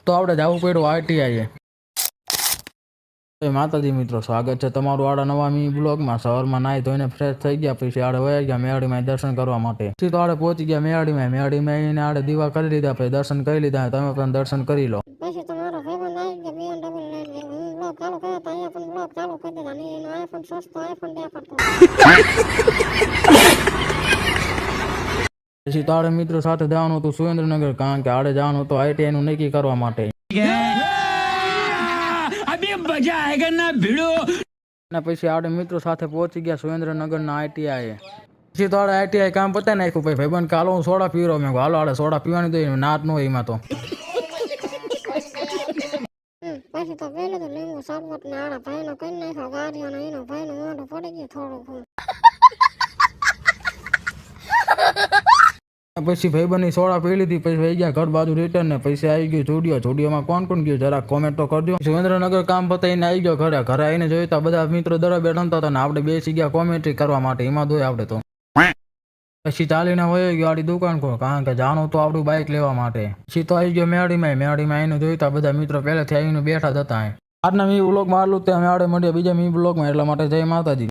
તો આપણે જવું પડ્યું આઈટીઆઈ માતાજી મિત્રો, સ્વાગત છે તમારું આડા નવા મી બ્લોગમાં। સવારમાં નાઈ ધોઈને ફ્રેશ થઈ ગયા, પછી આડે વયા ગયા મેળીમાં દર્શન કરવા માટે। પછી તો આડે પહોંચી ગયા મેળીમાં આડે દીવા કરી લીધા, પછી દર્શન કરી લીધા। તમે પણ દર્શન કરી લો। પછી તમારો ભાઈબંધ આવી ગયા BMW લઈને, હું બ્લોગ ચાલુ કર્યો તો અહીંયા પણ બ્લોગ ચાલુ કરી દીધા, અને એનો આઈફોન સસ્તો આઈફોન દેખાડતો। પછી તો આડે મિત્રો સાથે જવાનું હતું સુરેન્દ્રનગર, કારણ કે આડે જવાનું હતું આઈટીઆઈ નું નક્કી કરવા માટે। પછી આડે મિત્રો સાથે પહોંચી ગયા સુરેન્દ્રનગર ના આઈટીઆઈ। પછી તો આડે આઈટીઆઈ કામ પતાવી નાખ્યું। પછી ભાઈબંધ કાલો હું સોડા પી રહ્યો, મેં હાલો આડે સોડા પીવાની તો નાત નો એમાં તો પછી તો પેલું તો લીંબુ શરબત ને આડા ભાઈ નો કરી નાખ્યો ગાડીઓનો, એનો ભાઈ નો મોઢું પડી ગયું થોડું। પછી ભાઈબંધની સોડા પી લીધી, પછી વહી ગયા ઘર બાજુ રિટર્ન ને પછી આવી ગયું જોડિયોમાં કોણ ગયું જરા કોમેન્ટ તો કરજો। સુરેન્દ્રનગર કામ પતાવીને આવી ગયો ઘરે આવીને જોયું બધા મિત્રો દરબાર રમતા હતા ને આપણે બેસી ગયા કોમેન્ટ્રી કરવા માટે, એમાં દોય આપણે તો પછી ચાલીને વયો ગયો આડી દુકાન કો, કારણ કે જાણું તો આપણું બાઇક લેવા માટે। પછી તો આવી ગયો મેળીમાં આવીને જોયું બધા મિત્રો પહેલેથી આવીને બેઠા જ હતા। આજના મી બ્લોગમાં આટલું જ, અમે આડે મળીએ બીજા મી બ્લોગમાં, એટલા માટે જય માતાજી।